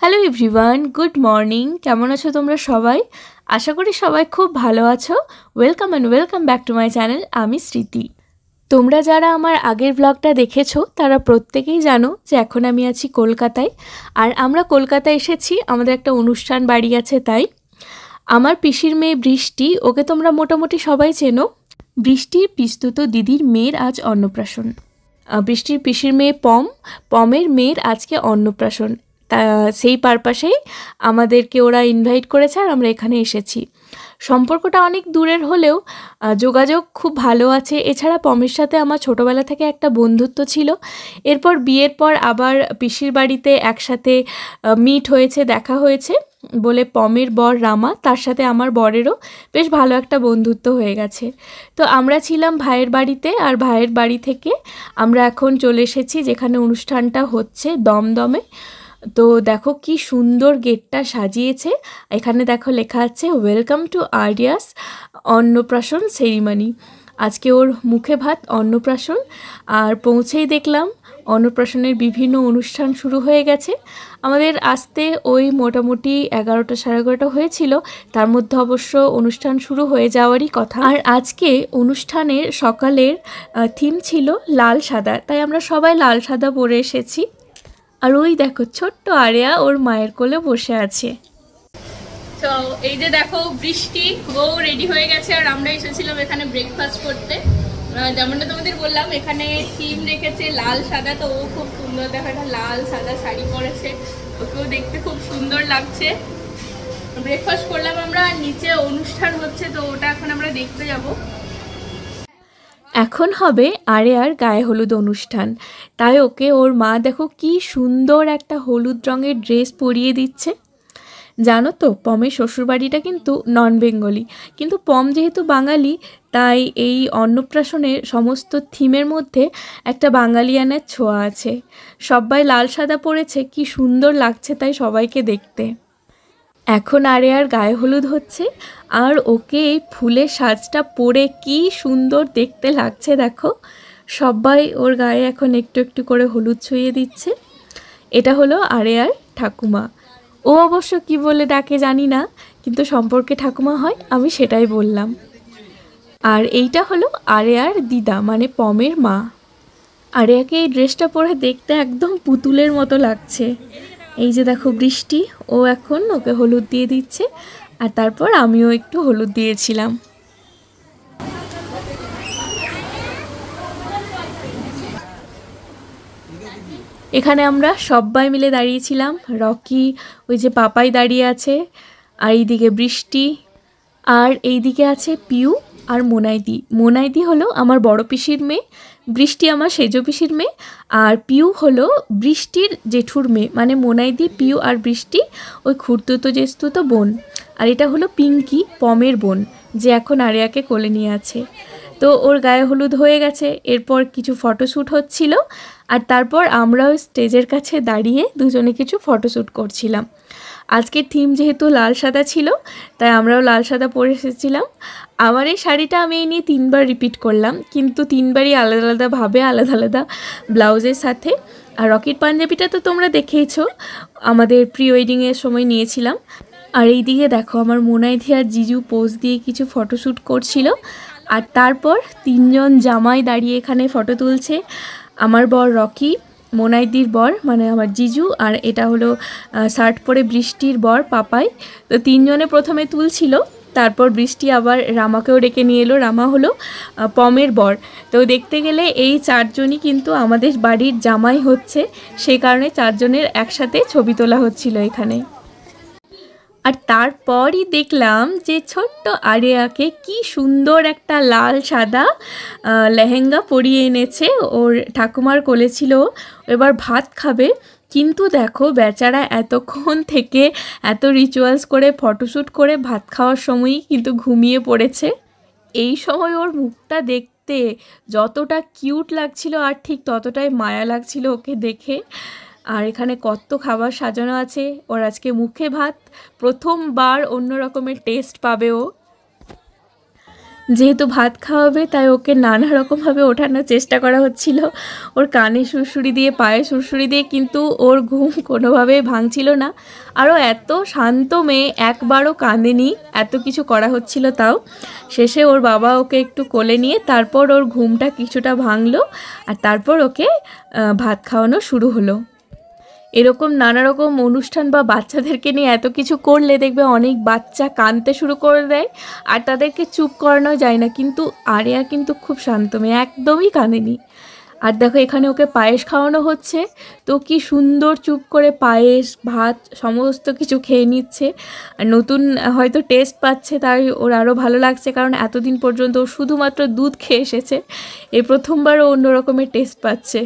Hello everyone, good morning. কেমন আছো তোমরা সবাই? আশা করি সবাই খুব ভালো আছো। Welcome and welcome back to my channel. আমি স্মৃতি। তোমরা যারা আমার আগের ব্লগটা দেখেছো তারা প্রত্যেকেই জানো যে এখন আমি আছি কলকাতায়। আর আমরা কলকাতায় এসেছি, আমাদের একটা অনুষ্ঠান বাড়ি আছে তাই। আমার পিসির মেয়ে বৃষ্টি, ওকে তোমরা মোটামুটি সবাই চেনো। বৃষ্টির পিস্তুত দিদির মেয়ের আজ অন্নপ্রাশন। বৃষ্টির পিসির মেয়ে পমের মেয়ের আজকে অন্নপ্রাশন। তা সেই পারপাসেই আমাদেরকে ওরা ইনভাইট করেছে আর আমরা এখানে এসেছি। সম্পর্কটা অনেক দূরের হলেও যোগাযোগ খুব ভালো আছে। এছাড়া পমের সাথে আমার ছোটোবেলা থেকে একটা বন্ধুত্ব ছিল। এরপর বিয়ের পর আবার পিসির বাড়িতে একসাথে মিট হয়েছে, দেখা হয়েছে বলে পমের বর রামা, তার সাথে আমার বরেরও বেশ ভালো একটা বন্ধুত্ব হয়ে গেছে। তো আমরা ছিলাম ভাইয়ের বাড়িতে, আর ভাইয়ের বাড়ি থেকে আমরা এখন চলে এসেছি যেখানে অনুষ্ঠানটা হচ্ছে, দমদমে। তো দেখো কি সুন্দর গেটটা সাজিয়েছে। এখানে দেখো লেখা আছে ওয়েলকাম টু আরিয়াস অন্নপ্রাশন সেরিমনি। আজকে ওর মুখে ভাত অন্নপ্রাশন। আর পৌঁছেই দেখলাম অন্নপ্রাশনের বিভিন্ন অনুষ্ঠান শুরু হয়ে গেছে। আমাদের আসতে ওই মোটামুটি 11টা সাড়ে 11টা হয়েছিল, তার মধ্যে অবশ্য অনুষ্ঠান শুরু হয়ে যাওয়ারই কথা। আর আজকে অনুষ্ঠানের সকালের থিম ছিল লাল সাদা, তাই আমরা সবাই লাল সাদা পরে এসেছি। আর ওই দেখো ছোট্ট আরিয়া ওর মায়ের কোলে বসে আছে। তো এই যে দেখো বৃষ্টি, ও রেডি হয়ে গেছে আর আমরা এসেছিলাম এখানে ব্রেকফাস্ট করতে। যেমনটা তোমাদের বললাম, এখানে থিম রেখেছে লাল সাদা। তো ও খুব সুন্দর, দেখো একটা লাল সাদা শাড়ি পরেছে, ওকেও দেখতে খুব সুন্দর লাগছে। ব্রেকফাস্ট করলাম আমরা, নিচে অনুষ্ঠান হচ্ছে, তো ওটা এখন আমরা দেখতে যাব। এখন হবে আরিয়ার গায়ে হলুদ অনুষ্ঠান, তাই ওকে ওর মা দেখো কি সুন্দর একটা হলুদ রঙের ড্রেস পরিয়ে দিচ্ছে। জানো তো পমের শ্বশুরবাড়িটা কিন্তু নন বেঙ্গলি, কিন্তু পম যেহেতু বাঙালি তাই এই অন্নপ্রাশনের সমস্ত থিমের মধ্যে একটা বাঙালিয়ানের ছোঁয়া আছে। সবাই লাল সাদা পরেছে, কি সুন্দর লাগছে তাই সবাইকে দেখতে। এখন আরিয়ার গায়ে হলুদ হচ্ছে, আর ওকে এই ফুলের সাজটা পরে কি সুন্দর দেখতে লাগছে দেখো। সবাই ওর গায়ে এখন একটু একটু করে হলুদ ছুঁয়ে দিচ্ছে। এটা হলো আরিয়ার ঠাকুমা। ও অবশ্য কি বলে ডাকে জানি না, কিন্তু সম্পর্কে ঠাকুমা হয়, আমি সেটাই বললাম। আর এইটা হলো আরিয়ার দিদা, মানে পমের মা। আরিয়াকে এই ড্রেসটা পরে দেখতে একদম পুতুলের মতো লাগছে। এই যে দেখো বৃষ্টি, ও এখন ওকে হলুদ দিয়ে দিচ্ছে, আর তারপর আমিও একটু হলুদ দিয়েছিলাম। এখানে আমরা সবাই মিলে দাঁড়িয়েছিলাম। রকি, ওই যে পাপাই দাঁড়িয়ে আছে, আর এইদিকে বৃষ্টি, আর এইদিকে আছে পিউ আর মোনাইদি। মোনাইদি হলো আমার বড় পিসির মেয়ে, বৃষ্টি আমার সেজ পিসির মেয়ে, আর পিউ হলো বৃষ্টির জেঠুর মেয়ে। মানে মোনাইদি, পিউ আর বৃষ্টি ওই খুড়তুতো জ্যেষ্ঠতো বোন। আর এটা হলো পিঙ্কি, পমের বোন, যে এখন আরিয়াকে কোলে নিয়ে আছে। তো ওর গায়ে হলুদ হয়ে গেছে, এরপর কিছু ফটোশ্যুট হচ্ছিল, আর তারপর আমরাও স্টেজের কাছে দাঁড়িয়ে দুজনে কিছু ফটোশ্যুট করছিলাম। আজকের থিম যেহেতু লাল সাদা ছিল, তাই আমরাও লাল সাদা পরে এসেছিলাম। আমার এই শাড়িটা আমি এই নিয়ে 3বার রিপিট করলাম, কিন্তু 3বারই আলাদা আলাদাভাবে আলাদা আলাদা ব্লাউজের সাথে। আর রকির পাঞ্জাবিটা তো তোমরা দেখেইছো, আমাদের প্রি ওয়েডিংয়ের সময় নিয়েছিলাম। আর এই দিকে দেখো আমার মোনাইদি আর জিজু পোজ দিয়ে কিছু ফটোশ্যুট করছিল। আর তারপর 3জন জামাই দাঁড়িয়ে এখানে ফটো তুলছে। আমার বর রকি, মোনাইদির বর মানে আমার জিজু, আর এটা হলো শার্ট পরে বৃষ্টির বর পাপাই। তো 3জনে প্রথমে তুলছিল, তারপর বৃষ্টি আবার রামাকেও ডেকে নিয়ে এলো। রামা হলো পমের বর। তো দেখতে গেলে এই 4জনই কিন্তু আমাদের বাড়ির জামাই হচ্ছে, সেই কারণে 4জনের একসাথে ছবি তোলা হচ্ছিল এখানে। আর তারপরই দেখলাম যে ছোট্ট আরিয়াকে কি সুন্দর একটা লাল সাদা লেহেঙ্গা পরিয়ে এনেছে, ওর ঠাকুমার কোলে ছিল, এবার ভাত খাবে। কিন্তু দেখো বেচারা এতক্ষণ থেকে এত রিচুয়ালস করে ফটোশ্যুট করে ভাত খাওয়ার সময়ই কিন্তু ঘুমিয়ে পড়েছে। এই সময় ওর মুখটা দেখতে যতটা কিউট লাগছিল আর ঠিক ততটাই মায়া লাগছিল ওকে দেখে। আর এখানে কত খাবার সাজানো আছে, ওর আজকে মুখে ভাত, প্রথমবার অন্য রকমের টেস্ট পাবে ও। যেহেতু ভাত খাওয়াবে তাই ওকে নানা রকমভাবে ওঠানোর চেষ্টা করা হচ্ছিল, ওর কানে সুরসুরি দিয়ে পায়ে সুরসুরি দিয়ে, কিন্তু ওর ঘুম কোনোভাবেই ভাঙছিল না। আরও এত শান্ত মেয়ে, একবারও কাঁদেনি, এত কিছু করা হচ্ছিল তাও। শেষে ওর বাবা ওকে একটু কোলে নিয়ে তারপর ওর ঘুমটা কিছুটা ভাঙলো, আর তারপর ওকে ভাত খাওয়ানো শুরু হলো। এরকম নানা রকম অনুষ্ঠান বা বাচ্চাদেরকে নিয়ে এত কিছু করলে দেখবে অনেক বাচ্চা কাঁদতে শুরু করে দেয়, আর তাদেরকে চুপ করানো যায় না। কিন্তু আরিয়া কিন্তু খুব শান্ত মেয়ে, একদমই কাঁদেনি। আর দেখো এখানে ওকে পায়েস খাওয়ানো হচ্ছে, তো কি সুন্দর চুপ করে পায়েস ভাত সমস্ত কিছু খেয়ে নিচ্ছে। আর নতুন হয়তো টেস্ট পাচ্ছে, তাই ওর আরও ভালো লাগছে, কারণ এতদিন পর্যন্ত ও শুধুমাত্র দুধ খেয়ে এসেছে, এই প্রথমবারও অন্য রকমের টেস্ট পাচ্ছে।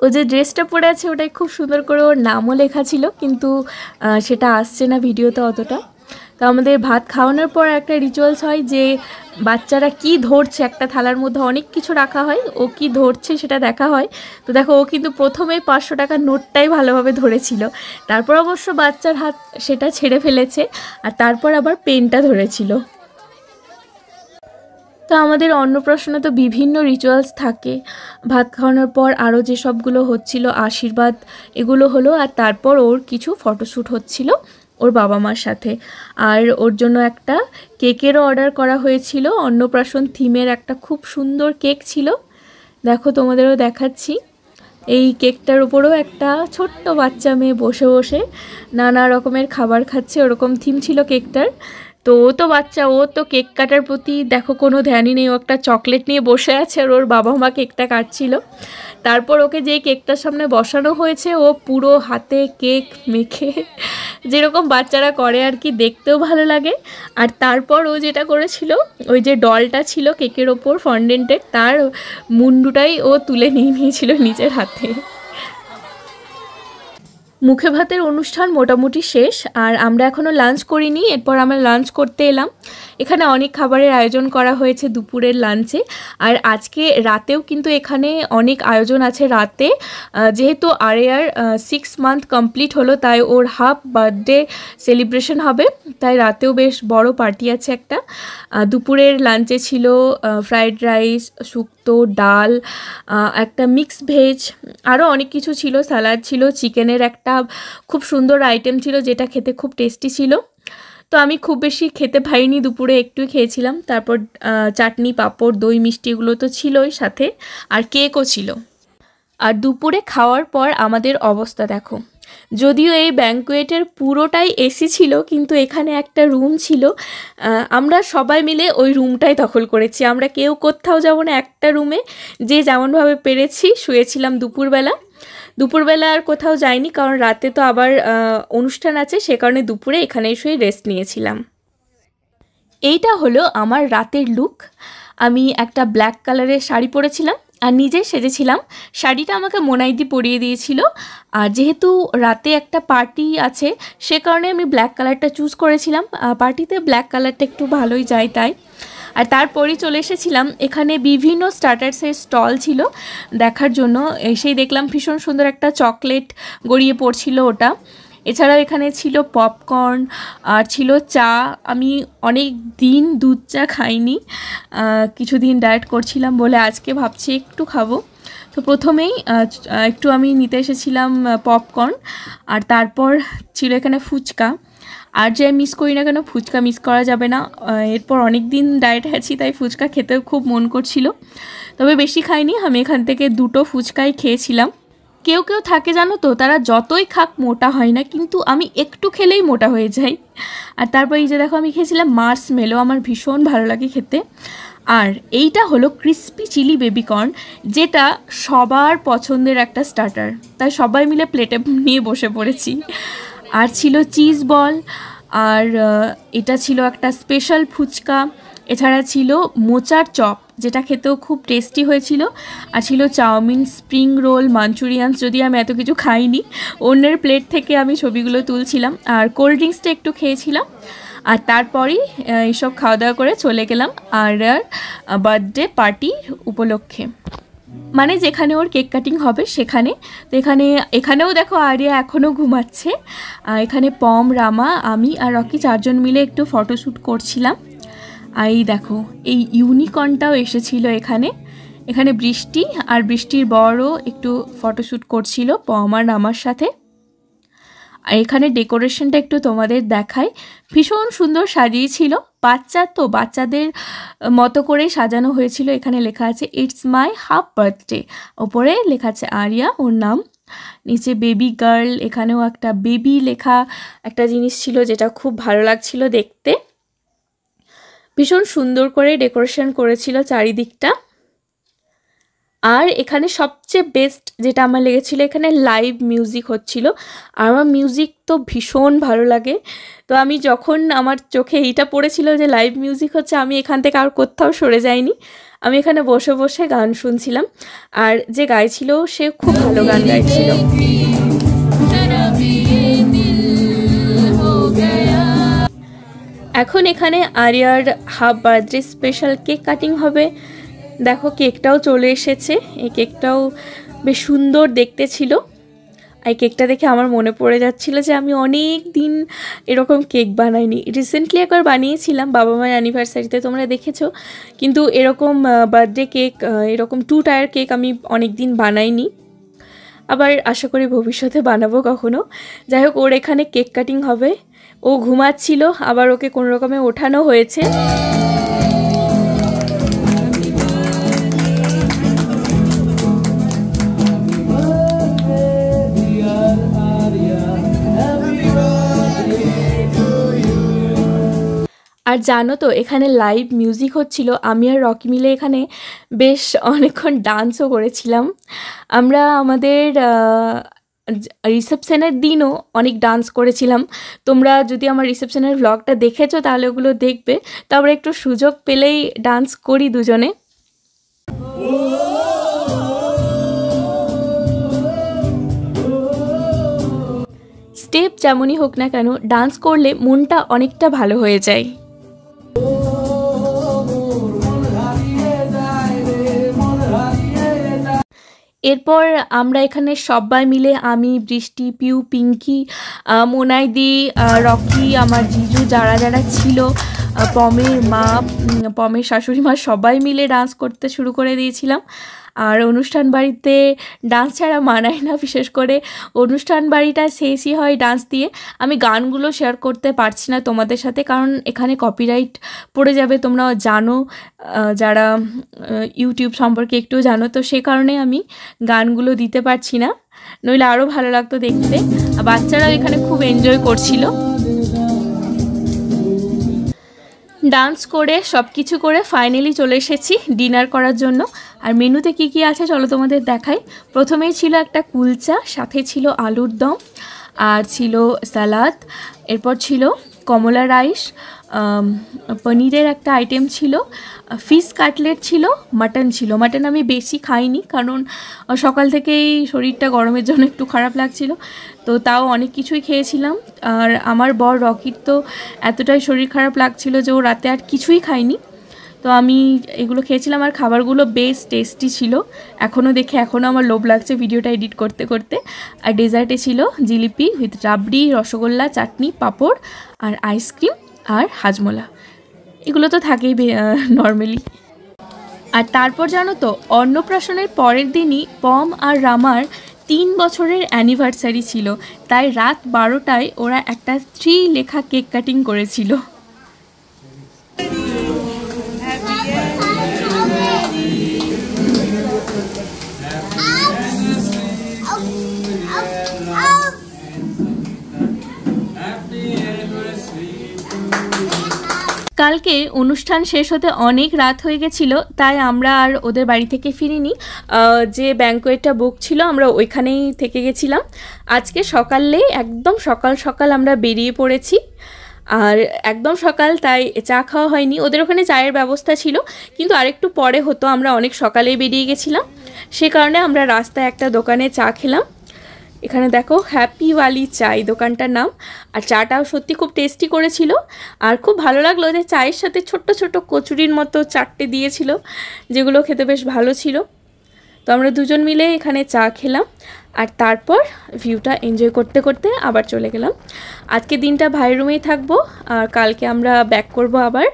ও যে ড্রেসটা পরে আছে ওটাই খুব সুন্দর করে ওর নামও লেখা ছিল, কিন্তু সেটা আসছে না ভিডিওতে অতটা। তো আমাদের ভাত খাওয়ানোর পর একটা রিচুয়ালস হয় যে বাচ্চারা কি ধরছে, একটা থালার মধ্যে অনেক কিছু রাখা হয়, ও কি ধরছে সেটা দেখা হয়। তো দেখো ও কিন্তু প্রথমেই 500 টাকার নোটটাই ভালোভাবে ধরেছিল, তারপর অবশ্য বাচ্চার হাত সেটা ছেড়ে ফেলেছে, আর তারপর আবার পেনটা ধরেছিল। তো আমাদের অন্নপ্রাশনে তো বিভিন্ন রিচুয়ালস থাকে, ভাত খাওয়ানোর পর আরও যে সবগুলো হচ্ছিল আশীর্বাদ এগুলো হলো, আর তারপর ওর কিছু ফটোশ্যুট হচ্ছিল ওর বাবা মার সাথে। আর ওর জন্য একটা কেকেরও অর্ডার করা হয়েছিল, অন্নপ্রাশন থিমের একটা খুব সুন্দর কেক ছিল, দেখো তোমাদেরও দেখাচ্ছি। এই কেকটার উপরেও একটা ছোট্ট বাচ্চা মেয়ে বসে বসে নানা রকমের খাবার খাচ্ছে, ওরকম থিম ছিল কেকটার। তো ও তো বাচ্চা, ও তো কেক কাটার প্রতি দেখো কোনো ধ্যানই নেই, ও একটা চকলেট নিয়ে বসে আছে আর ওর বাবা মা কেকটা কাটছিল। তারপর ওকে যে কেকটার সামনে বসানো হয়েছে ও পুরো হাতে কেক মেখে যেরকম বাচ্চারা করে আর কি, দেখতেও ভালো লাগে। আর তারপর ও যেটা করেছিল, ওই যে ডলটা ছিল কেকের ওপর ফন্ডেন্টের, তার মুন্ডুটাই ও তুলে নিয়ে নিয়েছিল নিজের হাতে। মুখে ভাতের অনুষ্ঠান মোটামুটি শেষ, আর আমরা এখনও লাঞ্চ করিনি, এরপর আমরা লাঞ্চ করতে এলাম। এখানে অনেক খাবারের আয়োজন করা হয়েছে দুপুরের লাঞ্চে, আর আজকে রাতেও কিন্তু এখানে অনেক আয়োজন আছে রাতে। যেহেতু আরিয়ার 6 মান্থ কমপ্লিট হলো, তাই ওর হাফ বার্থডে সেলিব্রেশন হবে, তাই রাতেও বেশ বড় পার্টি আছে একটা। দুপুরের লাঞ্চে ছিল ফ্রাইড রাইস, শুক্তো, ডাল, একটা মিক্স ভেজ, আরও অনেক কিছু ছিল, স্যালাড ছিল, চিকেনের একটা খুব সুন্দর আইটেম ছিল যেটা খেতে খুব টেস্টি ছিল। তো আমি খুব বেশি খেতে পারিনি, দুপুরে একটুই খেয়েছিলাম। তারপর চাটনি, পাঁপড়, দই, মিষ্টি এগুলো তো ছিলই সাথে, আর কেকও ছিল। আর দুপুরে খাওয়ার পর আমাদের অবস্থা দেখো, যদিও এই ব্যাঙ্কুয়েটের পুরোটাই এসি ছিল, কিন্তু এখানে একটা রুম ছিল, আমরা সবাই মিলে ওই রুমটাই দখল করেছি। আমরা কেউ কোথাও যাব না, একটা রুমে যে যেমনভাবে পেরেছি শুয়েছিলাম। দুপুরবেলা আর কোথাও যাইনি, কারণ রাতে তো আবার অনুষ্ঠান আছে, সে কারণে দুপুরে এখানে শুয়ে রেস্ট নিয়েছিলাম। এইটা হলো আমার রাতের লুক। আমি একটা ব্ল্যাক কালারের শাড়ি পরেছিলাম আর নিজে সেজেছিলাম। শাড়িটা আমাকে মোনাইদি পরিয়ে দিয়েছিল, আর যেহেতু রাতে একটা পার্টি আছে সে কারণে আমি ব্ল্যাক কালারটা চুজ করেছিলাম। পার্টিতে ব্ল্যাক কালারটা একটু ভালোই যায় তাই। আর তারপরেই চলে এসেছিলাম, এখানে বিভিন্ন স্টার্টার্সের স্টল ছিল দেখার জন্য। এসেই দেখলাম ভীষণ সুন্দর একটা চকলেট গড়িয়ে পড়ছিল ওটা। এছাড়াও এখানে ছিল পপকর্ন আর ছিল চা। আমি অনেক দিন দুধ চা খাইনি, কিছুদিন ডায়েট করছিলাম বলে আজকে ভাবছি একটু খাবো। তো প্রথমেই একটু আমি নিতে এসেছিলাম পপকর্ন, আর তারপর ছিল এখানে ফুচকা। আর যে মিস করি না কেন, ফুচকা মিস করা যাবে না। এরপর অনেক দিন ডায়েটে আছি, তাই ফুচকা খেতে খুব মন করছিল, তবে বেশি খাইনি। আমি এখান থেকে 2টো ফুচকাই খেয়েছিলাম। কেউ কেউ থাকে জানো তো, তারা যতই খাক মোটা হয় না, কিন্তু আমি একটু খেলেই মোটা হয়ে যাই। আর তারপর এই যে দেখো আমি খেয়েছিলাম মার্শমেলো, আমার ভীষণ ভালো লাগে খেতে। আর এইটা হলো ক্রিস্পি চিলি বেবিকর্ন, যেটা সবার পছন্দের একটা স্টার্টার, তাই সবাই মিলে প্লেটে নিয়ে বসে পড়েছি। আর ছিল চিজ বল, আর এটা ছিল একটা স্পেশাল ফুচকা, এছাড়া ছিল মোচার চপ যেটা খেতেও খুব টেস্টি হয়েছিল, আর ছিল চাউমিন, স্প্রিং রোল, মাঞ্চুরিয়ানস। যদি আমি এত কিছু খাইনি, অন্যের প্লেট থেকে আমি ছবিগুলো তুলছিলাম, আর কোল্ড ড্রিঙ্কসটা একটু খেয়েছিলাম। আর তারপরেই এইসব খাওয়া দাওয়া করে চলে গেলাম আর বার্থডে পার্টির উপলক্ষে, মানে যেখানে ওর কেক কাটিং হবে সেখানে। তো এখানেও দেখো আরিয়া এখনও ঘুমাচ্ছে। এখানে পম, রামা, আমি আর রকি 4 জন মিলে একটু ফটোশ্যুট করছিলাম। আর এই দেখো এই ইউনিকর্নটাও এসেছিল এখানে বৃষ্টি আর বৃষ্টির বড়ও একটু ফটোশ্যুট করছিল পম আর রামার সাথে। আর এখানে ডেকোরেশনটা একটু তোমাদের দেখাই, ভীষণ সুন্দর সাজিয়েছিল। বাচ্চাদের মতো করে সাজানো হয়েছিল। এখানে লেখা আছে ইটস মাই হাফ বার্থডে, ওপরে লেখা আছে আরিয়া, ওর নাম, নিচে বেবি গার্ল। এখানেও একটা বেবি লেখা একটা জিনিস ছিল যেটা খুব ভালো লাগছিল দেখতে। ভীষণ সুন্দর করে ডেকোরেশন করেছিল চারিদিকটা। আর এখানে সবচেয়ে বেস্ট যেটা আমার লেগেছিল, এখানে লাইভ মিউজিক হচ্ছিল। আর আমার মিউজিক তো ভীষণ ভালো লাগে। তো আমি যখন আমার চোখে এইটা পড়েছিল যে লাইভ মিউজিক হচ্ছে, আমি এখান থেকে আর কোথাও সরে যাইনি, আমি এখানে বসে বসে গান শুনছিলাম। আর যে গাইছিল সে খুব ভালো গান গাইছিল। এখন এখানে আরিয়ার half birthday special cake cutting হবে। দেখো কেকটাও চলে এসেছে, এই কেকটাও বেশ সুন্দর দেখতে ছিল। এই কেকটা দেখে আমার মনে পড়ে যাচ্ছিল যে আমি অনেক দিন এরকম কেক বানাইনি। রিসেন্টলি একবার বানিয়েছিলাম বাবা মায়ের অ্যানিভার্সারিতে, তোমরা দেখেছো, কিন্তু এরকম বার্থডে কেক, এরকম 2 টায়ার কেক আমি অনেক দিন বানাইনি। আবার আশা করি ভবিষ্যতে বানাবো কখনো। যাই হোক, ওর এখানে কেক কাটিং হবে। ও ঘুমাচ্ছিল, আবার ওকে কোনো রকমে ওঠানো হয়েছে। আর জানো তো এখানে লাইভ মিউজিক হচ্ছিল, আমি আর রকি মিলে এখানে বেশ অনেকক্ষণ ডান্সও করেছিলাম। আমরা আমাদের রিসেপশনের দিনও অনেক ডান্স করেছিলাম। তোমরা যদি আমার রিসেপশনের ভ্লগটা দেখেছো তাহলে ওগুলো দেখবে। তারপরে একটু সুযোগ পেলেই ডান্স করি দুজনে। স্টেপ যেমনই হোক না কেন, ডান্স করলে মনটা অনেকটা ভালো হয়ে যায়। এরপর আমরা এখানে সবাই মিলে, আমি, বৃষ্টি, পিউ, পিঙ্কি, মোনাইদি, রকি, আমার জিজু, যারা ছিল, পমের মা, পমের শাশুড়ি মা, সবাই মিলে ডান্স করতে শুরু করে দিয়েছিলাম। আর অনুষ্ঠান বাড়িতে ডান্স ছাড়া মানায় না, বিশেষ করে অনুষ্ঠান বাড়িটা শেষই হয় ডান্স দিয়ে। আমি গানগুলো শেয়ার করতে পারছি না তোমাদের সাথে, কারণ এখানে কপিরাইট পড়ে যাবে, তোমরা জানো, যারা ইউটিউব সম্পর্কে একটু জানো, তো সে কারণে আমি গানগুলো দিতে পারছি না, নইলে আরও ভালো লাগতো দেখতে। বাচ্চারাও এখানে খুব এনজয় করছিল। ডান্স করে সব কিছু করে ফাইনালি চলে এসেছি ডিনার করার জন্য। আর মেনুতে কি কি আছে চলো তোমাদের দেখাই। প্রথমেই ছিল একটা কুলচা, সাথে ছিল আলুর দম, আর ছিল সালাদ, এরপর ছিল কমলা রাইস, পনিরের একটা আইটেম ছিল, ফিশ কাটলেট ছিল, মাটন ছিল। মাটন আমি বেশি খাইনি, কারণ সকাল থেকেই শরীরটা গরমের জন্য একটু খারাপ লাগছিল, তো তাও অনেক কিছুই খেয়েছিলাম। আর আমার বর রকির তো এতটাই শরীর খারাপ লাগছিল যে ও রাতে আর কিছুই খায়নি, তো আমি এগুলো খেয়েছিলাম। আর খাবারগুলো বেশ টেস্টি ছিল, এখনও আমার লোভ লাগছে ভিডিওটা এডিট করতে করতে। আর ডেজার্টে ছিল জিলিপি উইথ রাবড়ি, রসগোল্লা, চাটনি, পাঁপড় আর আইসক্রিম আর হাজমোলা। এগুলো তো থাকেই নর্মালি। আর তারপর জানো তো, অন্নপ্রাশনের পরের দিনই পম আর রামার 3 বছরের অ্যানিভার্সারি ছিল, তাই রাত 12টায় ওরা একটা 3 লেখা কেক কাটিং করেছিল। কালকে অনুষ্ঠান শেষ হতে অনেক রাত হয়ে গেছিলো, তাই আমরা আর ওদের বাড়ি থেকে ফিরিনি। যে ব্যাঙ্কোয়েটটা বুক ছিল আমরা ওইখানেই থেকে গেছিলাম। আজকে সকালে একদম সকাল সকাল আমরা বেরিয়ে পড়েছি। আর একদম সকাল, তাই চা খাওয়া হয়নি। ওদের ওখানে চায়ের ব্যবস্থা ছিল, কিন্তু আরেকটু পরে হতো, আমরা অনেক সকালেই বেরিয়ে গেছিলাম, সে কারণে আমরা রাস্তায় একটা দোকানে চা খেলাম। এখানে দেখো হ্যাপিওয়ালি চাই দোকানটার নাম, আর চাটাও সত্যি খুব টেস্টি করেছিল। আর খুব ভালো লাগলো যে চায়ের সাথে ছোট্ট ছোট্ট কচুরির মতো 4টে দিয়েছিল, যেগুলো খেতে বেশ ভালো ছিল। তো আমরা দুজন মিলে এখানে চা খেলাম, আর তারপর ভিউটা এনজয় করতে করতে আবার চলে গেলাম। আজকে দিনটা ভাইয়ের রুমেই থাকবো, আর কালকে আমরা ব্যাক করব আবার।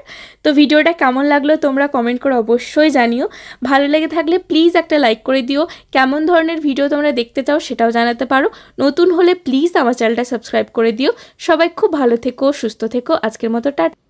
তো ভিডিওটা কেমন লাগলো তোমরা কমেন্ট করে অবশ্যই জানিও। ভালো লেগে থাকলে প্লিজ একটা লাইক করে দিও। কেমন ধরনের ভিডিও তোমরা দেখতে চাও সেটাও জানাতে পারো। নতুন হলে প্লিজ আমার চ্যানেলটা সাবস্ক্রাইব করে দিও। সবাই খুব ভালো থেকো, সুস্থ থেকো। আজকের মতো টাটা।